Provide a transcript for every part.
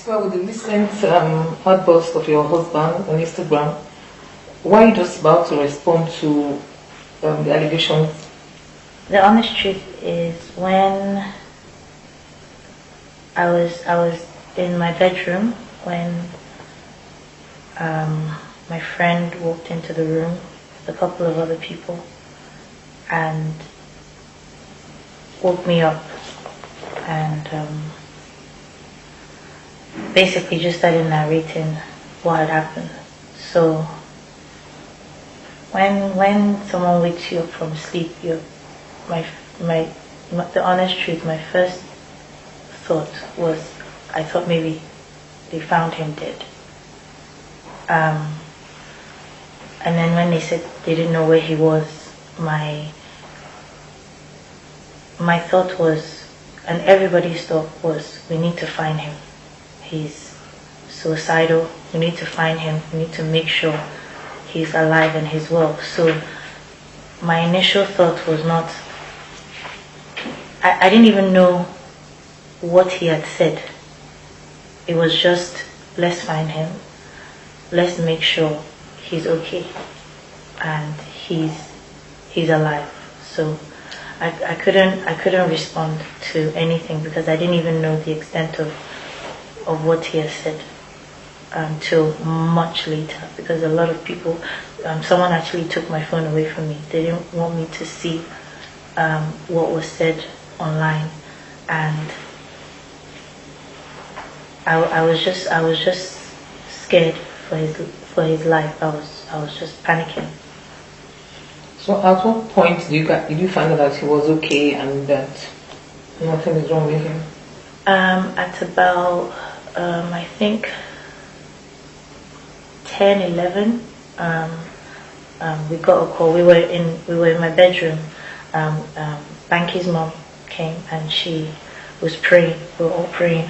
So with the recent outburst of your husband on Instagram, why are you just about to respond to the allegations? The honest truth is, when I was in my bedroom when my friend walked into the room with a couple of other people and woke me up and basically just started narrating what had happened. So when someone wakes you up from sleep, the honest truth, my first thought was, I thought maybe they found him dead. And then when they said they didn't know where he was, my thought was, and everybody's thought was, we need to find him. He's suicidal. We need to find him. We need to make sure he's alive and he's well. So my initial thought was not, I didn't even know what he had said. It was just, let's find him. Let's make sure he's okay and he's alive. So I couldn't respond to anything because I didn't even know the extent of what he has said until much later, because a lot of people, someone actually took my phone away from me. They didn't want me to see what was said online, and I was just scared for his life. I was just panicking. So at what point did you find out that he was okay and that nothing is wrong with him? At about I think 10, 11, we got a call. We were in my bedroom. Banky's mom came and she was praying. We were all praying.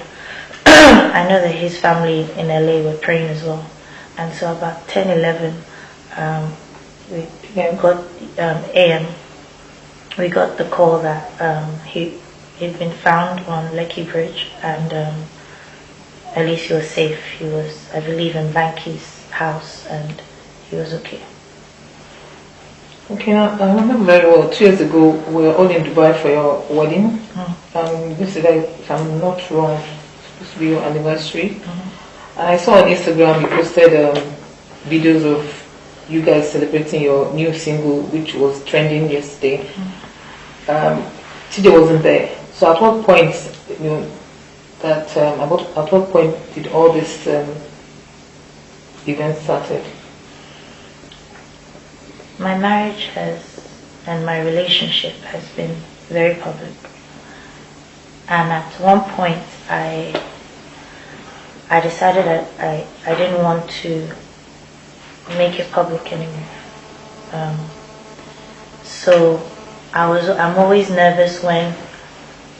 I know that his family in LA were praying as well. And so about 10, 11, we got AM. We got the call that he'd been found on Lekki Bridge, and at least he was safe. He was, I believe, in Banky's house, and he was okay. Okay, now I remember very well, 2 years ago, we were all in Dubai for your wedding. This is, if I'm not wrong, supposed to be your anniversary. And I saw on Instagram you posted videos of you guys celebrating your new single, which was trending yesterday. TJ wasn't there. So at what point, at what point did all this event started? My marriage and my relationship has been very public. And at one point, I decided that I didn't want to make it public anymore. So I'm always nervous when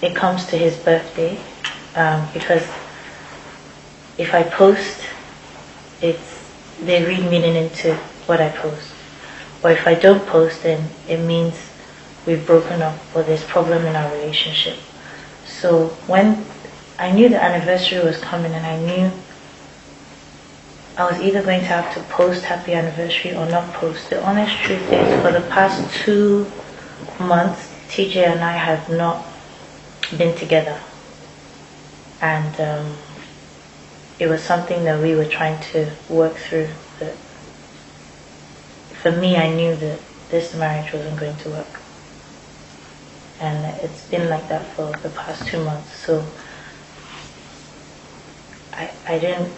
it comes to his birthday, because if I post, they read meaning into what I post. Or if I don't post, then it means we've broken up or there's problem in our relationship. So when I knew the anniversary was coming, and I knew I was either going to have to post happy anniversary or not post. The honest truth is, for the past 2 months, TJ and I have not been together. And it was something that we were trying to work through. But for me, I knew that this marriage wasn't going to work. And it's been like that for the past 2 months. So I didn't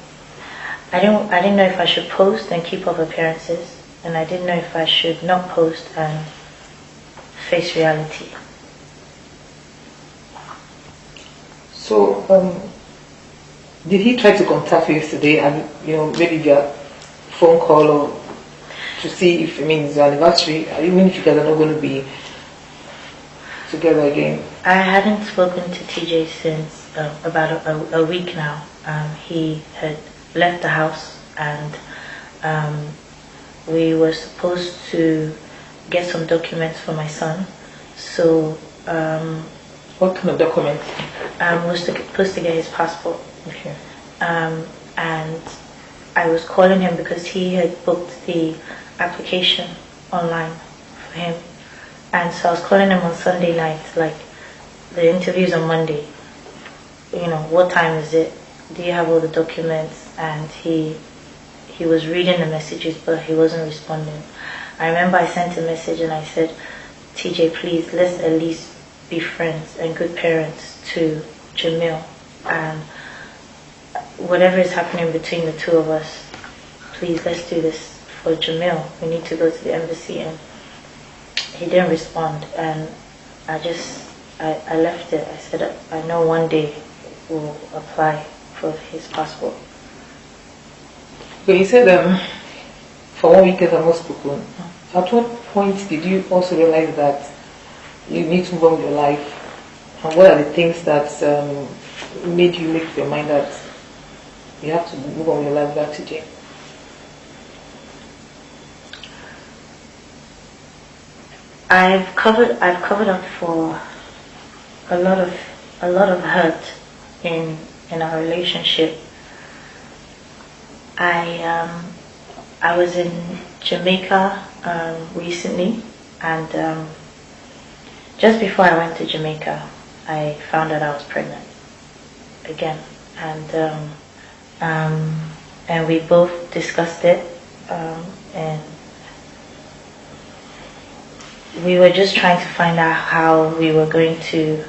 know if I should post and keep up appearances, and I didn't know if I should not post and face reality. So did he try to contact you yesterday, and maybe via phone call, or to see if it's your anniversary, even if you guys are not going to be together again? I hadn't spoken to TJ since about a week now. He had left the house, and we were supposed to get some documents for my son. So what kind of documents? was supposed to get his passport. Okay. and I was calling him because he had booked the application online for him. And so I was calling him on Sunday night, like the interview's on Monday. You know, what time is it? Do you have all the documents? And he was reading the messages, but he wasn't responding. I remember I sent a message and I said, TJ, please, let's at least be friends and good parents to Jamil. And whatever is happening between the two of us, please, let's do this for Jamil. We need to go to the embassy. And he didn't respond. And I left it. I said, I know one day we'll apply for his passport. So you said for 1 week as a most spoken. At what point did you also realize that you need to move on with your life? And what are the things that made you make up your mind that you have to move on with your life back to Jane? I've covered up for a lot of hurt in our relationship. I was in Jamaica recently, and just before I went to Jamaica, I found out I was pregnant again, and we both discussed it, and we were just trying to find out how we were going to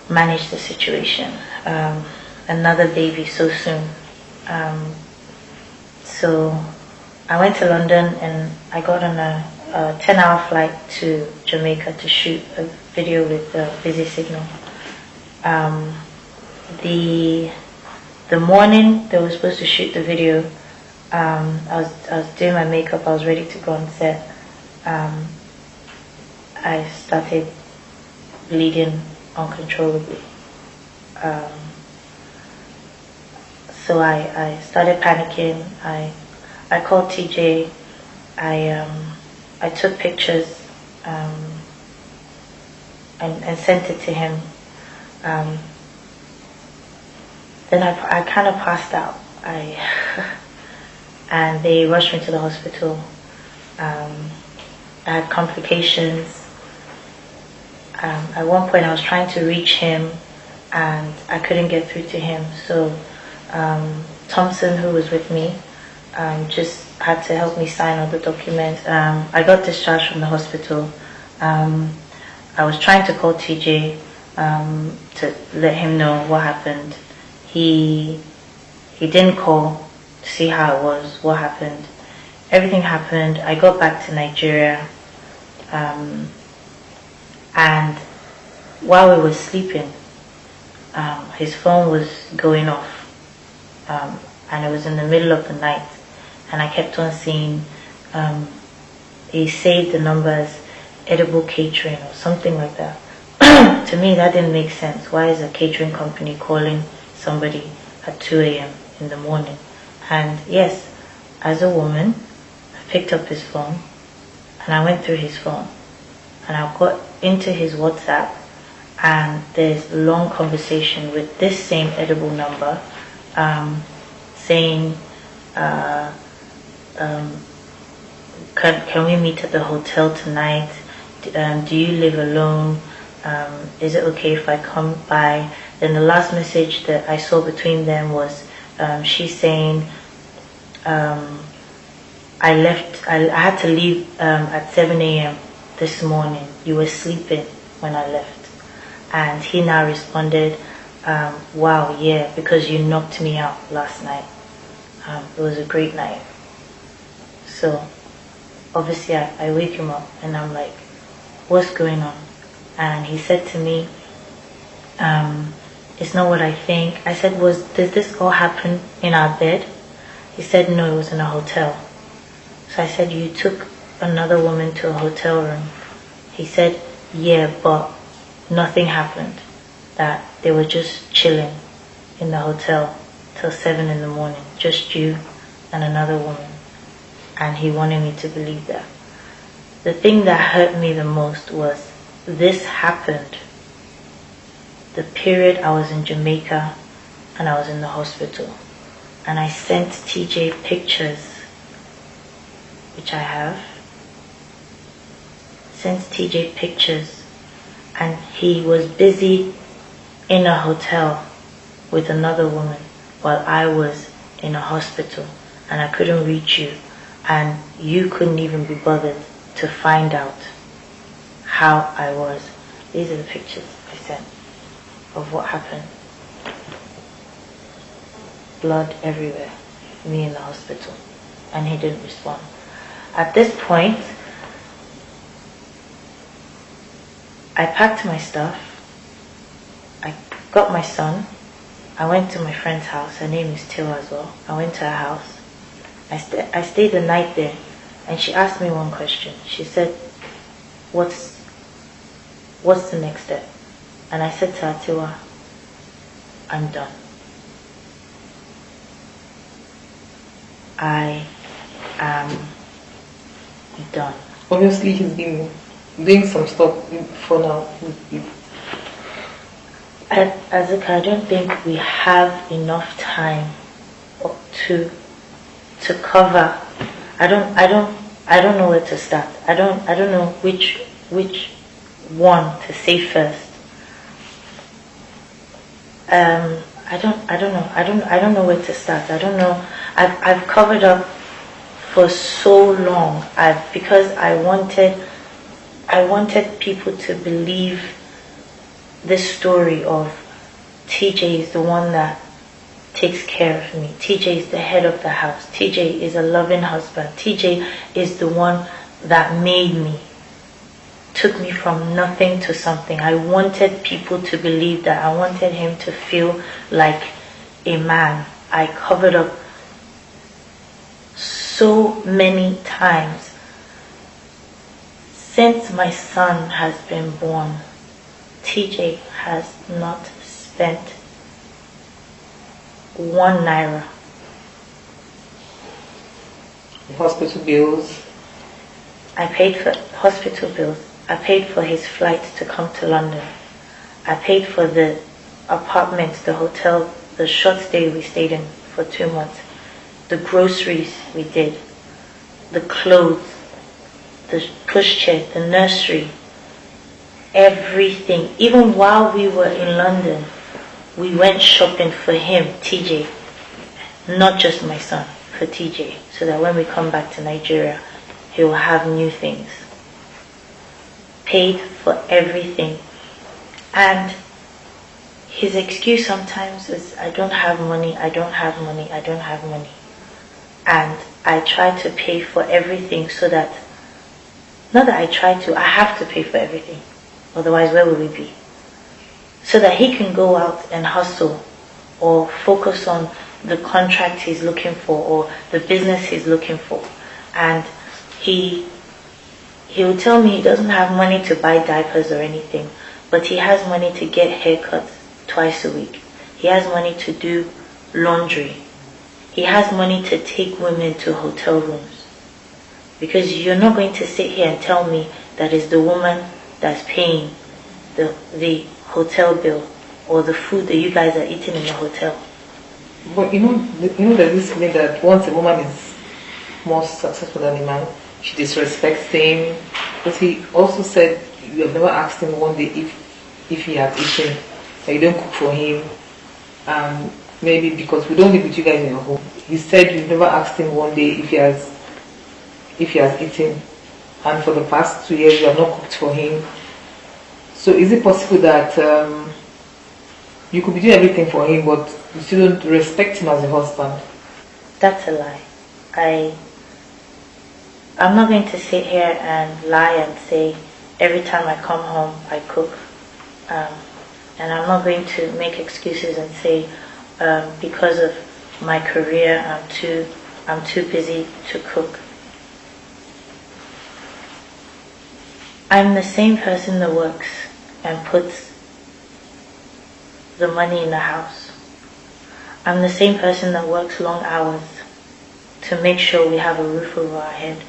manage the situation. Another baby so soon. So I went to London and I got on a 10-hour flight to Jamaica to shoot a video with Busy Signal. The morning they were supposed to shoot the video, I was doing my makeup, I was ready to go on set. I started bleeding uncontrollably. So I started panicking. I called TJ. I took pictures and sent it to him. Then I kind of passed out. And they rushed me to the hospital. I had complications. At one point I was trying to reach him and I couldn't get through to him. So Thompson, who was with me, just had to help me sign all the documents. I got discharged from the hospital. I was trying to call TJ to let him know what happened. He didn't call to see how it was, what happened. Everything happened. I got back to Nigeria, and while we were sleeping, his phone was going off, and it was in the middle of the night, and I kept on seeing he saved the numbers Edible Catering or something like that. To me that didn't make sense. Why is a catering company calling somebody at 2 a.m. in the morning? And yes, as a woman, I picked up his phone and I went through his phone and I got into his WhatsApp, and there's a long conversation with this same Edible number, saying can we meet at the hotel tonight? Do you live alone? Is it okay if I come by? Then the last message that I saw between them was she saying I had to leave at 7 a.m. this morning. You were sleeping when I left. And he now responded, wow, yeah, because you knocked me out last night. It was a great night. So obviously I wake him up and I'm like, what's going on? And he said to me, it's not what I think. I said, did this all happen in our bed? He said, no, it was in a hotel. So I said, you took another woman to a hotel room? He said, yeah, but nothing happened. That they were just chilling in the hotel till 7 in the morning, just you and another woman. And he wanted me to believe that. The thing that hurt me the most was this happened the period I was in Jamaica, and I was in the hospital. And I sent TJ pictures, which I have. Sent TJ pictures, and he was busy in a hotel with another woman while I was in a hospital, and I couldn't reach you, and you couldn't even be bothered to find out how I was. These are the pictures I sent of what happened. Blood everywhere, me in the hospital, and he didn't respond. At this point, I packed my stuff, I got my son, I went to my friend's house. Her name is Tiwa as well. I went to her house. I stayed the night there, and she asked me one question. She said, what's the next step? And I said to her, Tiwa, I'm done. I am done. Obviously, he's been doing some stuff for now. Azika, I don't think we have enough time to cover. I don't know where to start. I don't know which one to say first. I don't know where to start. I don't know. I've covered up for so long. Because I wanted people to believe this story of TJ is the one that takes care of me. TJ is the head of the house. TJ is a loving husband. TJ is the one that made me, took me from nothing to something. I wanted people to believe that. I wanted him to feel like a man. I covered up so many times. Since my son has been born, TJ has not spent 1 naira. Hospital bills. I paid for hospital bills. I paid for his flight to come to London. I paid for the apartment, the hotel, the short stay we stayed in for 2 months. The groceries we did. The clothes. The pushchair, the nursery. Everything. Even while we were in London, we went shopping for him, TJ. Not just my son, for TJ. So that when we come back to Nigeria, he will have new things. Paid for everything. And his excuse sometimes is, I don't have money, I don't have money, I don't have money. And I try to pay for everything so that, not that I try to, I have to pay for everything. Otherwise, where will we be? So that he can go out and hustle or focus on the contract he's looking for or the business he's looking for. And he will tell me he doesn't have money to buy diapers or anything, but he has money to get haircuts twice a week. He has money to do laundry. He has money to take women to hotel rooms. Because you're not going to sit here and tell me that it's the woman that's paying the hotel bill or the food that you guys are eating in the hotel. But there's this feeling that once a woman is more successful than a man, she disrespects him. But he also said you have never asked him one day if he has eaten, that you don't cook for him. Maybe because we don't live with you guys in your home. He said you've never asked him one day if he has eaten, and for the past 2 years you have not cooked for him. So is it possible that you could be doing everything for him, but you still don't respect him as a husband? That's a lie. I'm not going to sit here and lie and say every time I come home I cook. And I'm not going to make excuses and say because of my career I'm too busy to cook. I'm the same person that works and puts the money in the house. I'm the same person that works long hours to make sure we have a roof over our head.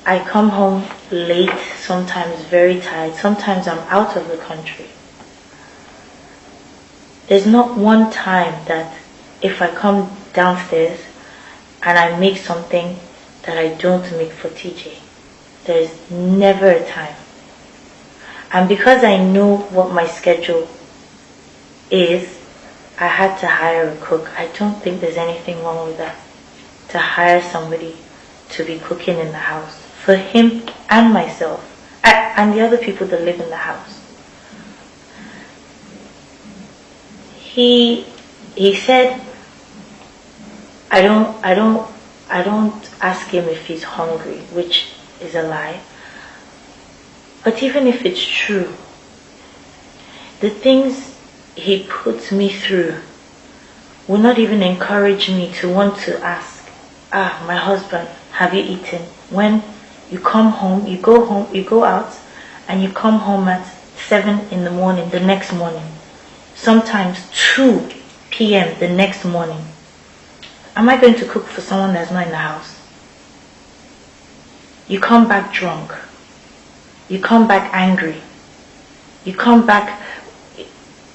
I come home late, sometimes very tired, sometimes I'm out of the country. There's not one time that if I come downstairs and I make something that I don't make for TJ. There's never a time. And because I know what my schedule is, I had to hire a cook. I don't think there's anything wrong with that. To hire somebody to be cooking in the house. For him and myself. And the other people that live in the house. He said, I don't ask him if he's hungry, which is a lie. But even if it's true, the things he puts me through will not even encourage me to want to ask, my husband, have you eaten? When you come home, you go out, and you come home at 7 in the morning, the next morning. Sometimes 2 p.m. the next morning. Am I going to cook for someone that's not in the house? You come back drunk. You come back angry. You come back,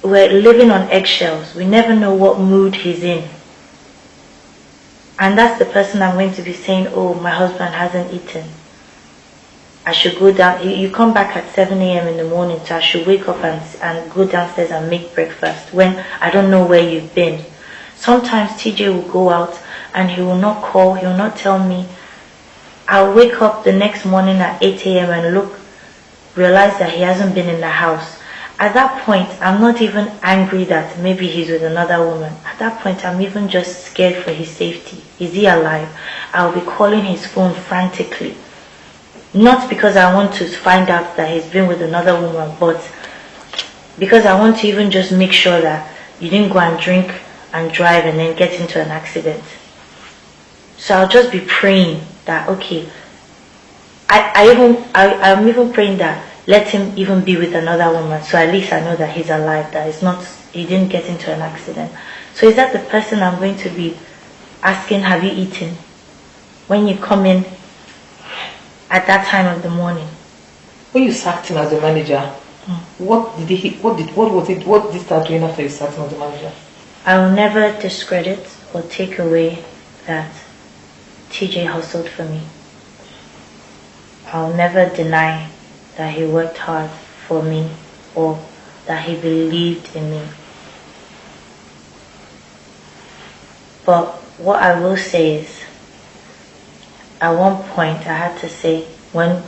we're living on eggshells. We never know what mood he's in. And that's the person I'm going to be saying, oh, my husband hasn't eaten. I should go down. You come back at 7 a.m. in the morning, so I should wake up and go downstairs and make breakfast when I don't know where you've been. Sometimes TJ will go out and he will not call, he will not tell me. I'll wake up the next morning at 8 a.m. and realize that he hasn't been in the house. At that point, I'm not even angry that maybe he's with another woman. At that point, I'm even just scared for his safety. Is he alive? I'll be calling his phone frantically. Not because I want to find out that he's been with another woman, but because I want to even just make sure that you didn't go and drink and drive and then get into an accident. So I'll just be praying that, okay, I'm even praying that let him even be with another woman, so at least I know that he's alive, that he didn't get into an accident. So is that the person I'm going to be asking, have you eaten? When you come in at that time of the morning. When you sacked him as the manager, what did he start doing after you sacked him as the manager? I will never discredit or take away that TJ hustled for me. I'll never deny that he worked hard for me or that he believed in me. But what I will say is, at one point I had to say, when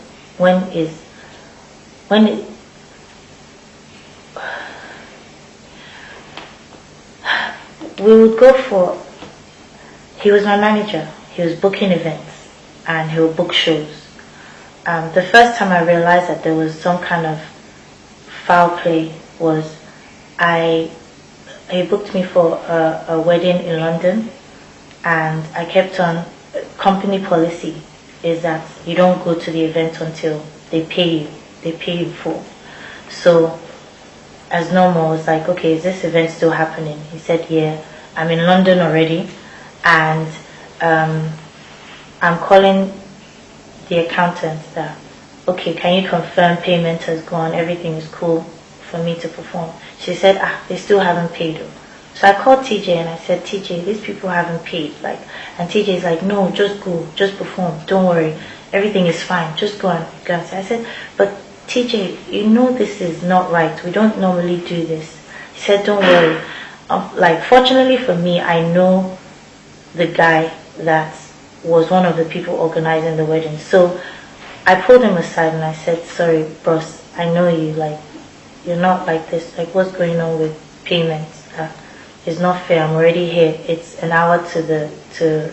we would go for, he was my manager, he was booking events and he would book shows. The first time I realized that there was some kind of foul play was he booked me for a wedding in London, and I kept on, company policy is that you don't go to the event until they pay you full. So as normal, I was like, okay, is this event still happening? He said, yeah, I'm in London already, and I'm calling the accountant that, okay, can you confirm payment has gone, everything is cool for me to perform? She said, they still haven't paid you. So I called TJ and I said, TJ, these people haven't paid. And TJ is like, no, just go, just perform, don't worry, everything is fine, just go and go. So I said, but TJ, you know this is not right, we don't normally do this. He said, don't worry. Fortunately for me, I know the guy that was one of the people organizing the wedding. So I pulled him aside and I said, sorry, boss, I know you, you're not like this, what's going on with payments? It's not fair, I'm already here, it's an hour to the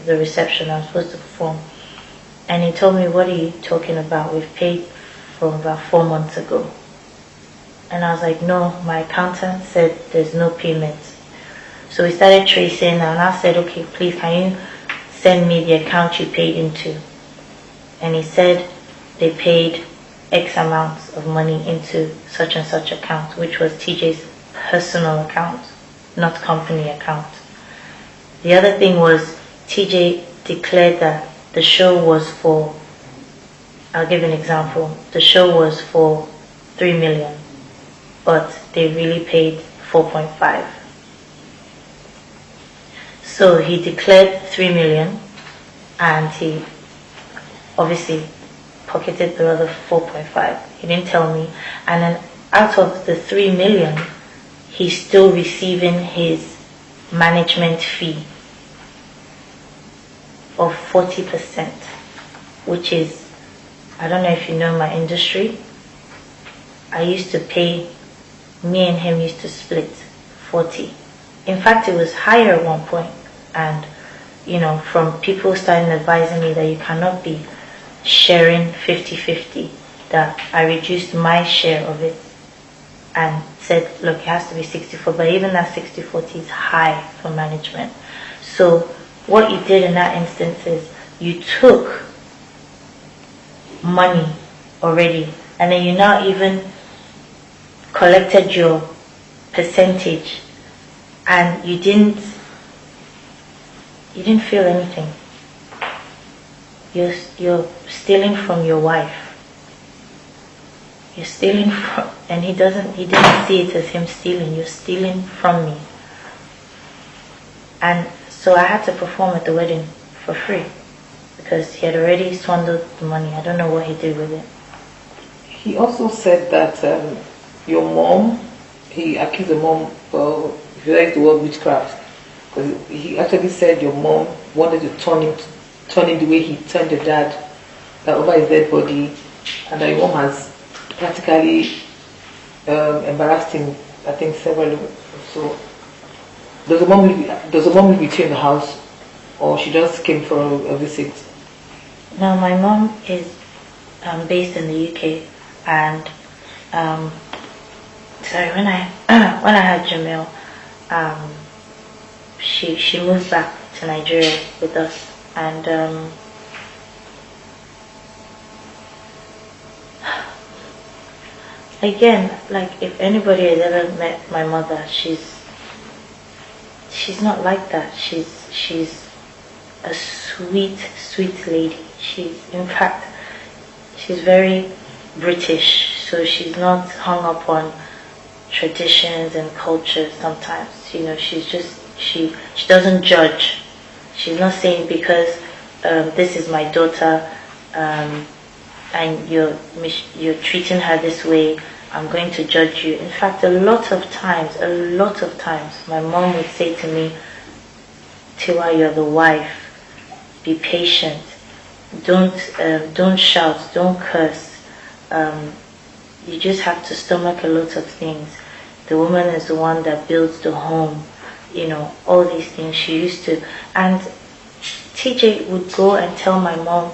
reception, I'm supposed to perform. And he told me, what are you talking about? We've paid from about 4 months ago. And I was like, no, my accountant said there's no payment. So we started tracing, and I said, okay, please, can you send me the account you paid into? And he said they paid X amounts of money into such and such account, which was TJ's personal account, not company account. The other thing was, TJ declared that the show was for, I'll give an example, the show was for 3 million, but they really paid 4.5. So he declared 3 million, and he obviously pocketed the other 4.5. He didn't tell me. And then out of the 3 million, he's still receiving his management fee of 40%, which is, I don't know if you know my industry. I used to pay, me and him used to split 40. In fact, it was higher at one point. And, you know, from people starting advising me that you cannot be sharing 50-50, that I reduced my share of it and said, look, it has to be 60-40, but even that 60-40 is high for management. So what you did in that instance is you took money already, and then you now even collected your percentage, and you didn't feel anything. You're stealing from your wife. You're stealing from, and he didn't see it as him stealing. You're stealing from me. And so I had to perform at the wedding for free because he had already swindled the money. I don't know what he did with it. He also said that your mom, he accused the mom of, if you like the word, witchcraft. Because he actually said your mom wanted to turn him the way he turned your dad over his dead body, and that your mom has practically embarrassed him, I think, several. So does the mom live with you in the house, or she just came for a visit? No, my mom is based in the UK, and sorry, when I had Jamil, she moved back to Nigeria with us, and again, like, if anybody has ever met my mother, she's not like that. She's a sweet lady. In fact, she's very British, so she's not hung up on traditions and cultures sometimes. You know, she's just, she doesn't judge. She's not saying because this is my daughter and you're treating her this way, I'm going to judge you. In fact, a lot of times, my mom would say to me, Tiwa, you're the wife. Be patient. Don't shout. Don't curse. You just have to stomach a lot of things. The woman is the one that builds the home. You know, all these things she used to. And TJ would go and tell my mom,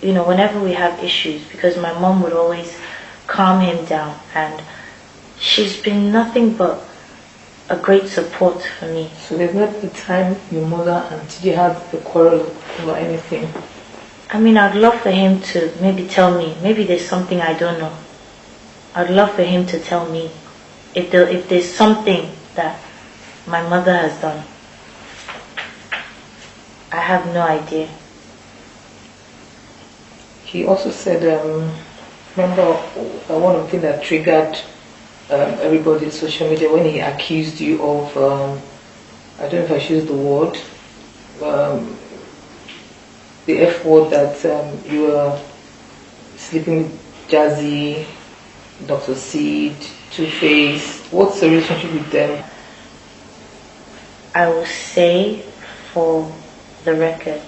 you know, whenever we have issues, because my mom would always calm him down, and she's been nothing but a great support for me. So there's not the time your mother and TJ had a quarrel over anything? I mean, I'd love for him to maybe tell me. Maybe there's something I don't know. I'd love for him to tell me if there's something that my mother has done. I have no idea. He also said, remember one of the things that triggered everybody on social media when he accused you of, I don't know if I should use the word, the F word, that you were sleeping with Jazzy, Dr. Seed, Two-Face. What's the relationship with them? I will say, for the record,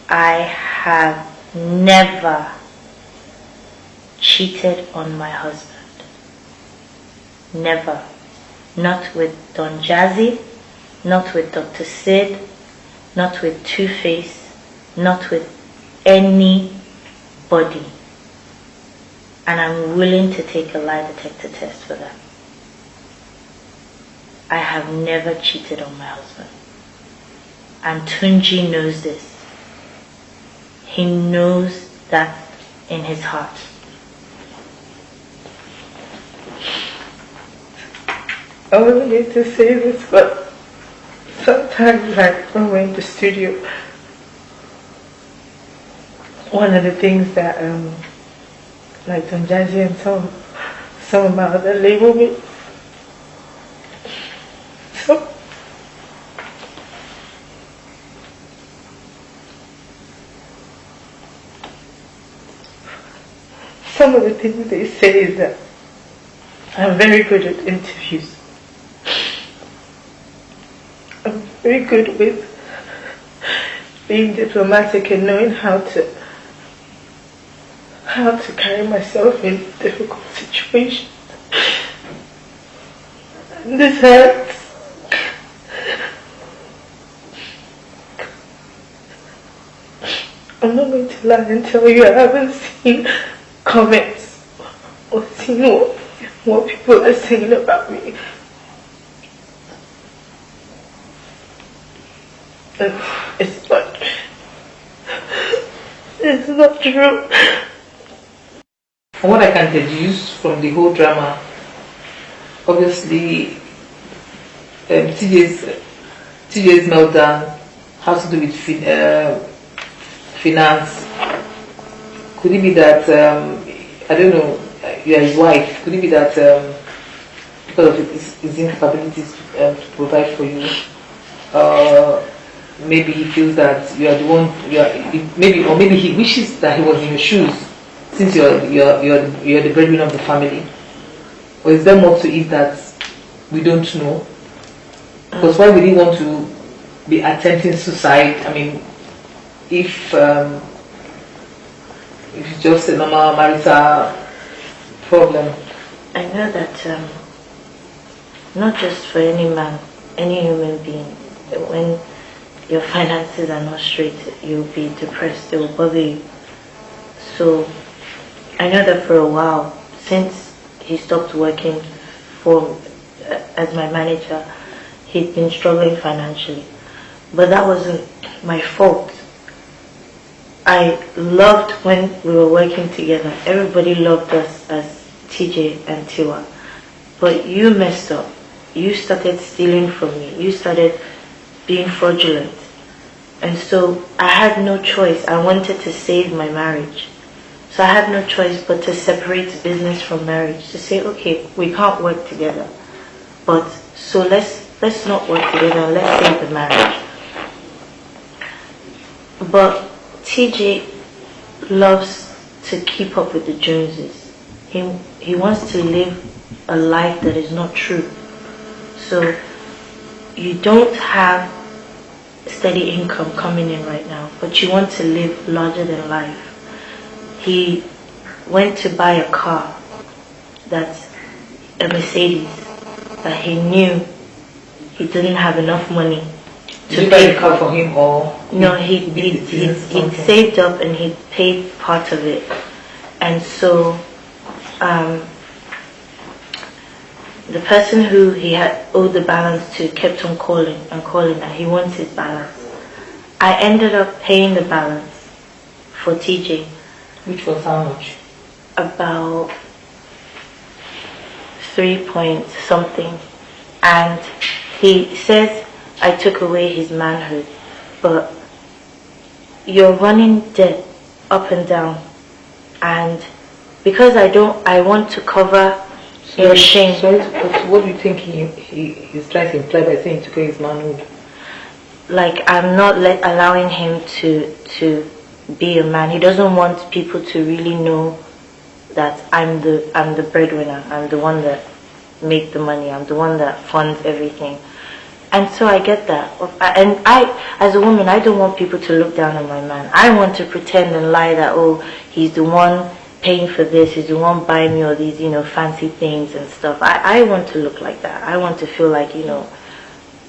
I have never cheated on my husband. Never. Not with Don Jazzy, not with Dr. Sid, not with Two-Face, not with anybody. And I'm willing to take a lie detector test for that. I have never cheated on my husband. And Tunji knows this. He knows that in his heart. I wasn't going to say this, but sometimes, like, when we're in the studio, one of the things that, like Don Jazzy and some of my other label mates, some of the things they say is that I'm very good at interviews. I'm very good with being diplomatic and knowing how to carry myself in difficult situations. And this hurts. I'm not going to lie and tell you I haven't seen comments or seen what people are saying about me. And it's not true. What I can deduce from the whole drama, obviously, TJ's meltdown has to do with finance. Could it be that I don't know, you're his wife? Could it be that because of his incapabilities to provide for you, maybe he feels that you are the one, or maybe he wishes that he was in your shoes, since you're the breadwinner of the family? Or is there more to it that we don't know? Because why would he want to be attempting suicide? I mean, if it's just a normal marital problem. I know that not just for any man, any human being, when your finances are not straight, you'll be depressed, it will bother you. So I know that for a while, since he stopped working as my manager, he'd been struggling financially. But that wasn't my fault. I loved when we were working together. Everybody loved us as TJ and Tiwa. But you messed up. You started stealing from me. You started being fraudulent. And so I had no choice. I wanted to save my marriage. So I had no choice but to separate business from marriage. To say, okay, we can't work together. But so let's not work together. Let's save the marriage. But TJ loves to keep up with the Joneses. He wants to live a life that is not true. So you don't have steady income coming in right now, but you want to live larger than life. He went to buy a car, that's a Mercedes, that he knew he didn't have enough money to Did you buy the car for him, or? No, he'd saved up and he'd paid part of it. And so the person who he had owed the balance to kept on calling that he wants his balance. I ended up paying the balance for TJ. Which was how much? About 3 point something. And he says I took away his manhood, but you're running debt up and down, and because I want to cover your shame. Sorry to cut. What do you think he's trying to imply by saying to his manhood? Like, I'm not allowing him to be a man. He doesn't want people to really know that I'm the breadwinner. I'm the one that make the money. I'm the one that funds everything. And so I get that. And I, as a woman, I don't want people to look down on my man. I want to pretend and lie that, oh, he's the one paying for this, he's the one buying me all these, fancy things and stuff. I want to look like that. I want to feel like,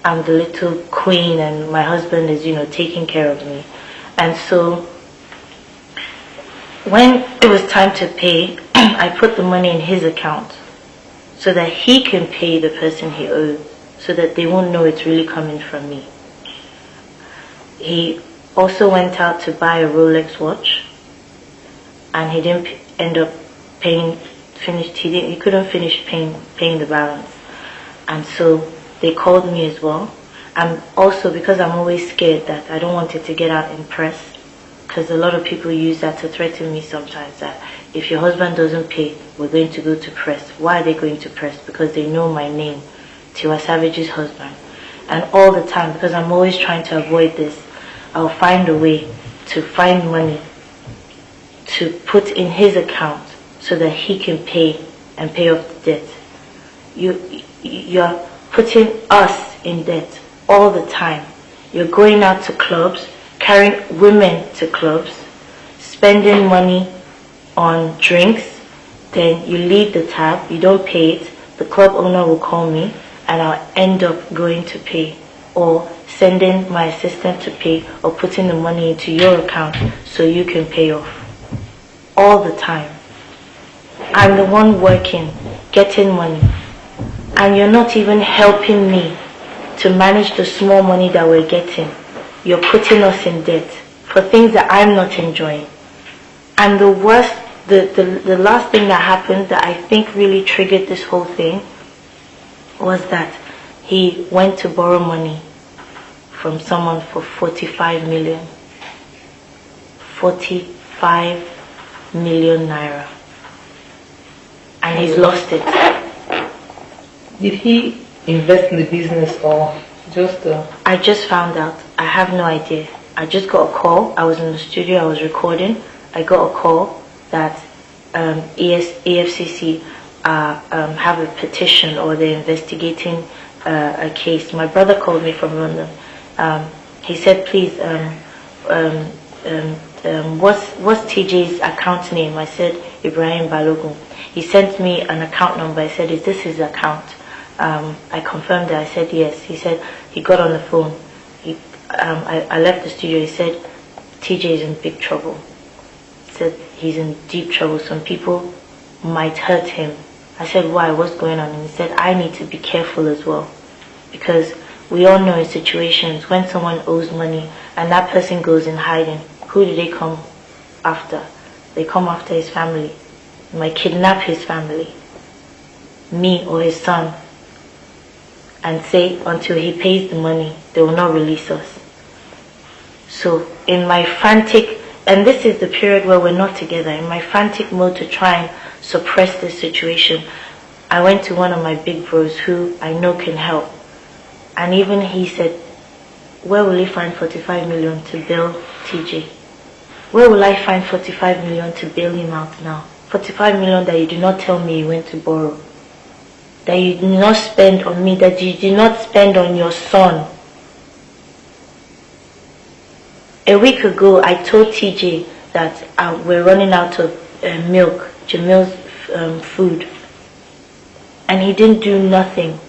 I'm the little queen and my husband is, taking care of me. And so when it was time to pay, I put the money in his account so that he can pay the person he owes, so that they won't know it's really coming from me. He also went out to buy a Rolex watch, and he didn't end up he couldn't finish paying the balance. And so they called me as well. And also because I'm always scared that I don't want it to get out in press, because a lot of people use that to threaten me sometimes, that if your husband doesn't pay, we're going to go to press. Why are they going to press? Because they know my name, Tiwa Savage's husband. And all the time, because I'm always trying to avoid this, I'll find a way to find money to put in his account so that he can pay and pay off the debt. You're putting us in debt all the time. You're going out to clubs, carrying women to clubs, spending money on drinks, then you leave the tab, you don't pay it, the club owner will call me and I'll end up going to pay, or sending my assistant to pay, or putting the money into your account so you can pay off. All the time. I'm the one working, getting money, and you're not even helping me to manage the small money that we're getting. You're putting us in debt for things that I'm not enjoying. And the worst, the last thing that happened that I think really triggered this whole thing was that he went to borrow money from someone for 45 million. 45 million naira. And he's lost it. Did he invest in the business or just... I just found out. I have no idea. I just got a call. I was in the studio, I was recording. I got a call that EFCC have a petition, or they're investigating a case. My brother called me from London. He said, please, what's TJ's account name? I said, Ibrahim Balogun. He sent me an account number. I said, is this his account? I confirmed that. I said, yes. He said, he got on the phone. I left the studio. He said, TJ is in big trouble. He said, he's in deep trouble. Some people might hurt him. I said, why? What's going on? And he said, I need to be careful as well. Because we all know in situations when someone owes money and that person goes in hiding, who do they come after? They come after his family. They might kidnap his family, me or his son, and say until he pays the money, they will not release us. So in my frantic, and this is the period where we're not together, in my frantic mode to try and suppress this situation, I went to one of my big bros who I know can help. And even he said, where will he find 45 million to bail TJ? Where will I find 45 million to bail him out now? 45 million that you did not tell me you went to borrow. That you did not spend on me, that you did not spend on your son. A week ago, I told TJ that we're running out of milk, Jamil's food. And he didn't do nothing.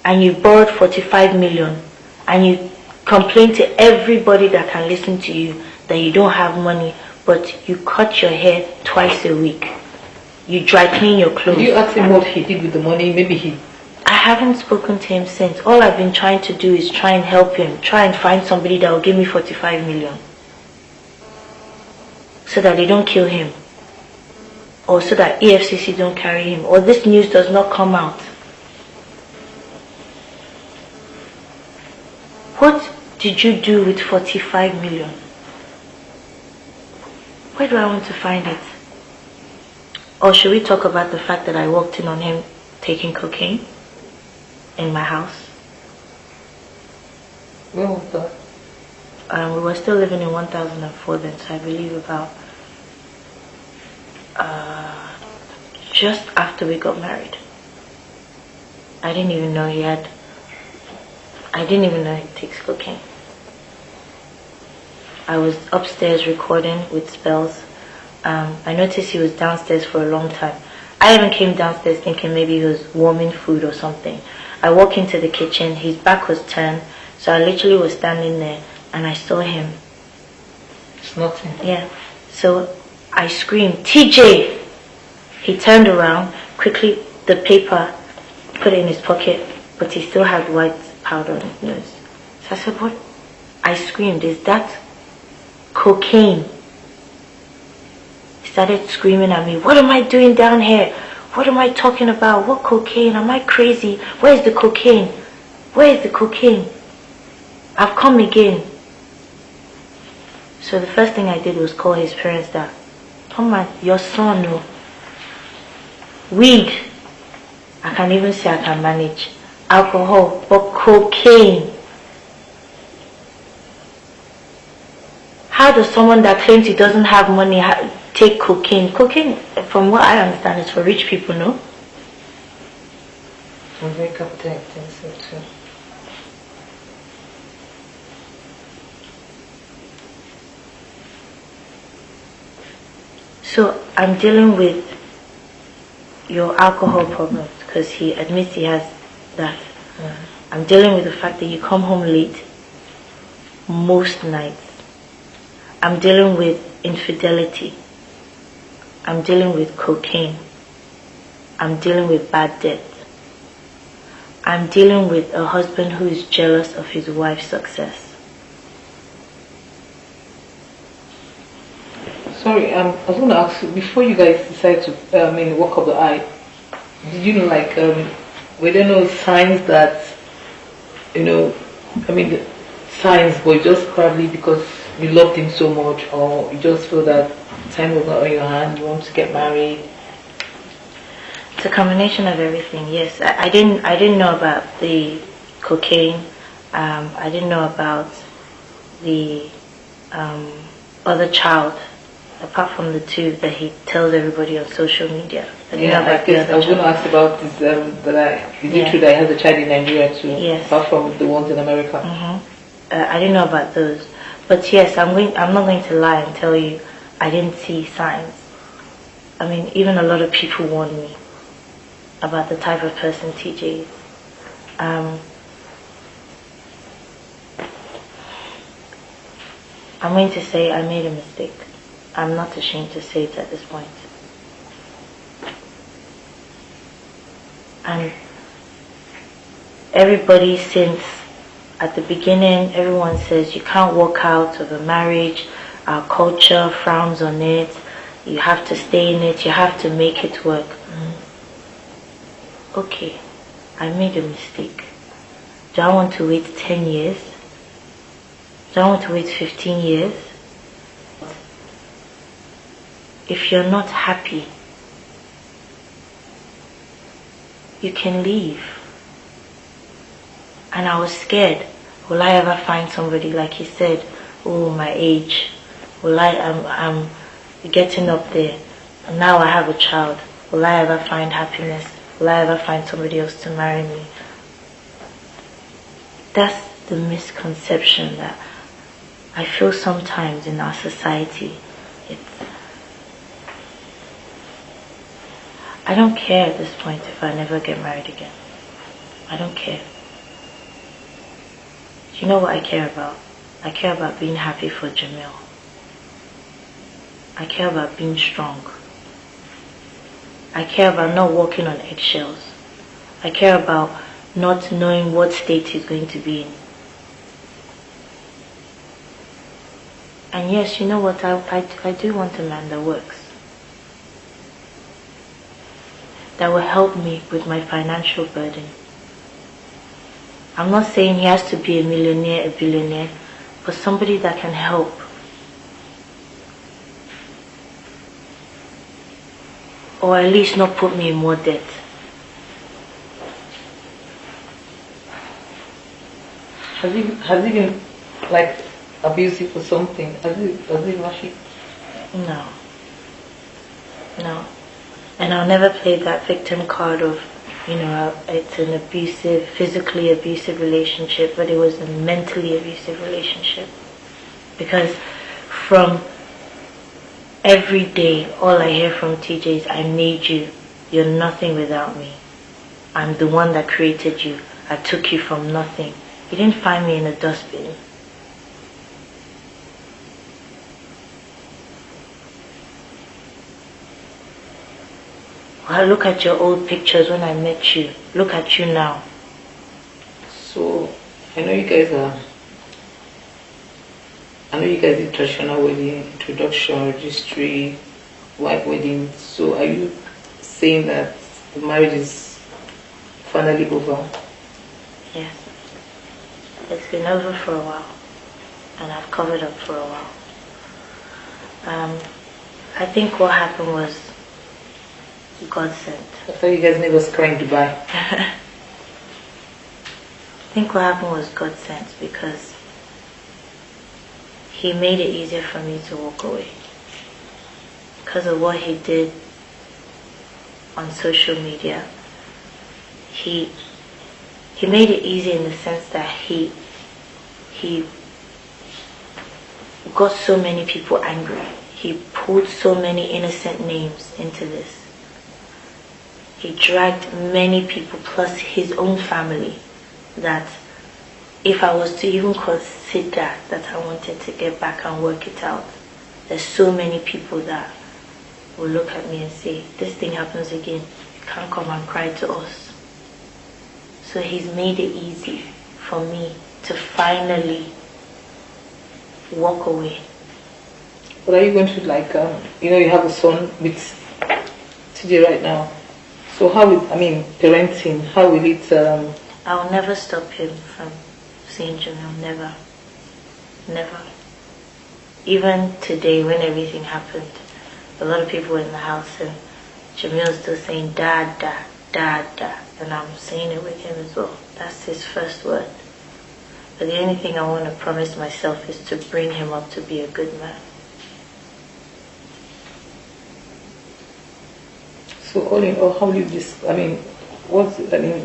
And you borrowed 45 million. And you complain to everybody that can listen to you that you don't have money, but you cut your hair twice a week. You dry clean your clothes. Did you ask him what he did with the money? Maybe I haven't spoken to him since. All I've been trying to do is try and help him. Try and find somebody that will give me 45 million. So that they don't kill him. Or so that EFCC don't carry him. Or this news does not come out. What did you do with 45 million? Where do I want to find it? Or should we talk about the fact that I walked in on him taking cocaine in my house? when was that? We were still living in 1004 then, so I believe about just after we got married. I didn't even know he takes cocaine. I was upstairs recording with Spells. I noticed he was downstairs for a long time. I even came downstairs thinking maybe he was warming food or something. I walk into the kitchen, his back was turned, so I literally was standing there and I saw him. It's nothing. Yeah. So I screamed, TJ! He turned around, quickly the paper, put it in his pocket, but he still had white powder on his nose. So I said, what? I screamed, is that cocaine? He started screaming at me, what am I doing down here? What am I talking about? What cocaine? Am I crazy? Where's the cocaine? Where is the cocaine? I've come again. So the first thing I did was call his parents that, oh my, your son, no. Weed, I can even say I can manage. Alcohol, but cocaine. How does someone that claims he doesn't have money take cocaine. Cocaine, from what I understand, is for rich people, no? I'm very confident, I think so too. So I'm dealing with your alcohol problems because he admits he has that. I'm dealing with the fact that you come home late most nights. I'm dealing with infidelity. I'm dealing with cocaine. I'm dealing with bad debt. I'm dealing with a husband who is jealous of his wife's success. Sorry, I was going to ask you, before you guys decided to, walk up the eye, did you know, like, were there no signs that, signs, but just probably because you loved him so much, or you just feel that time was not on your hand, you want to get married? It's a combination of everything. Yes, I didn't know about the cocaine. I didn't know about the other child, apart from the two that he tells everybody on social media. I didn't know about I was going to ask about this. Is it true that he has a child in Nigeria too? Yes. Apart from the ones in America. I didn't know about those, but yes, I'm not going to lie and tell you I didn't see signs. I mean, even a lot of people warned me about the type of person TJ is. I'm going to say I made a mistake. I'm not ashamed to say it at this point. And everybody since at the beginning, everyone says you can't walk out of a marriage. Our culture frowns on it. You have to stay in it. You have to make it work. Okay, I made a mistake. Do I want to wait 10 years? Do I want to wait 15 years? If you're not happy, you can leave. And I was scared. Will I ever find somebody, like he said, oh, my age? I'm getting up there. And now I have a child. Will I ever find happiness? Will I ever find somebody else to marry me? That's the misconception that I feel sometimes in our society. I don't care at this point if I never get married again. I don't care. You know what I care about? I care about being happy for Jamil. I care about being strong. I care about not walking on eggshells. I care about not knowing what state he's going to be in. And yes, you know what? I do want a man that works. That will help me with my financial burden. I'm not saying he has to be a millionaire, a billionaire, but somebody that can help. Or at least not put me in more debt. Has he been like abusive or something? Has he actually? No. And I'll never play that victim card of, it's an abusive, physically abusive relationship, but it was a mentally abusive relationship. Because from every day, all I hear from TJ is, I made you. You're nothing without me. I'm the one that created you. I took you from nothing. He didn't find me in a dustbin. Well, look at your old pictures when I met you. Look at you now. So, I know you guys did traditional wedding, introduction, registry, white wedding. So are you saying that the marriage is finally over? Yes. It's been over for a while. And I've covered up for a while. I think what happened was God sent. I thought you guys made us cry in Dubai. I think what happened was God sent, because He made it easier for me to walk away. because of what he did on social media, he made it easy in the sense that he got so many people angry. He pulled so many innocent names into this. He dragged many people plus his own family, that if I was to even consider that I wanted to get back and work it out, there's so many people that will look at me and say, this thing happens again, you can't come and cry to us. So he's made it easy for me to finally walk away. But are you going to you have a son with TJ right now. So how will, parenting, how will it... I will never stop him from seeing Jamil, never. Never. Even today when everything happened, a lot of people were in the house and Jamil's still saying, Dad, Dad, Dad, Dad. And I'm saying it with him as well. That's his first word. But the only thing I want to promise myself is to bring him up to be a good man. So all in all, how will you in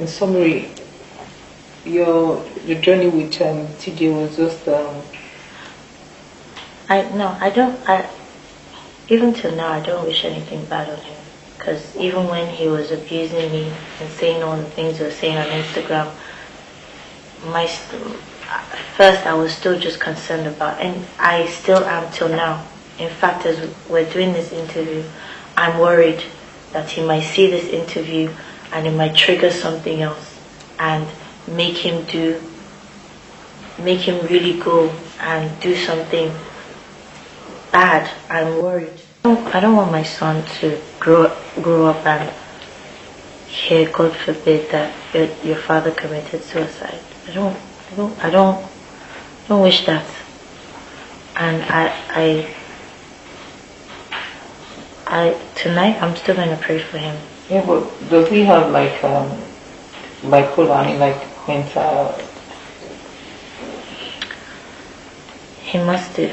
summary, your journey with TJ was just... Even till now, I don't wish anything bad on him. Because even when he was abusing me and saying all the things he was saying on Instagram, first I was still just concerned about, and I still am till now. In fact, as we're doing this interview, I'm worried that he might see this interview and it might trigger something else and make him really go and do something bad. I'm worried. I don't want my son to grow up and hear, God forbid, that your father committed suicide. I don't wish that. And tonight I'm still going to pray for him. Yeah, but does he have bipolar, mental... He must do.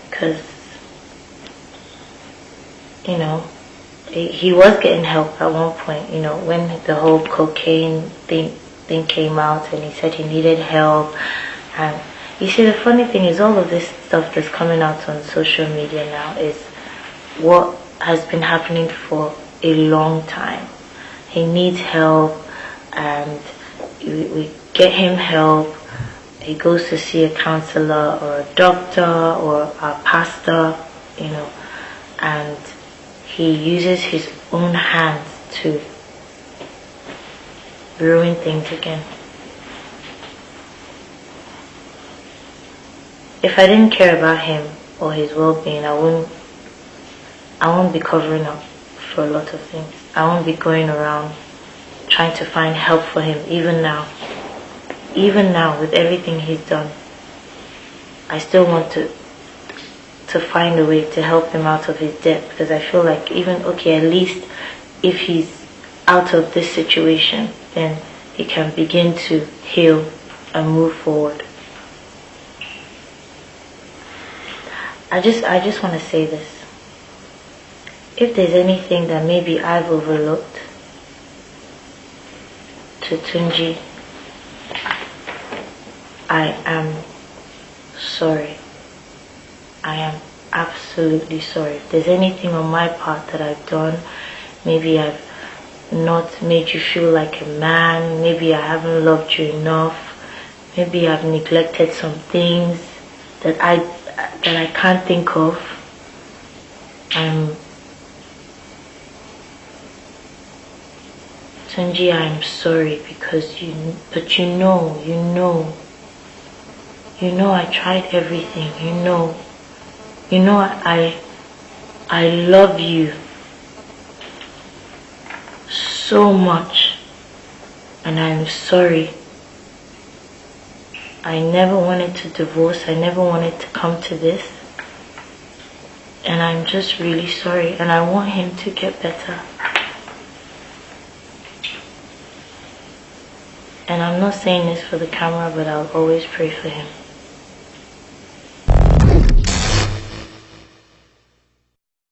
Because, he was getting help at one point, when the whole cocaine thing came out and he said he needed help. And you see, the funny thing is all of this stuff that's coming out on social media now is what has been happening for a long time. He needs help and we get him help. He goes to see a counselor or a doctor or a pastor, and he uses his own hands to ruin things again. If I didn't care about him or his well-being, I won't be covering up for a lot of things. I won't be going around trying to find help for him. Even now with everything he's done, I still want to find a way to help him out of his debt, because I feel like at least if he's out of this situation, then he can begin to heal and move forward. I just want to say this. If there's anything that maybe I've overlooked to Tunji, I am sorry. I am absolutely sorry. If there's anything on my part that I've done, maybe I've not made you feel like a man, maybe I haven't loved you enough, maybe I've neglected some things that I can't think of, Tunji, I'm sorry, because you know I tried everything. I love you so much, and I'm sorry. I never wanted to divorce. I never wanted to come to this, and I'm just really sorry, and I want him to get better. And I'm not saying this for the camera, but I'll always pray for him.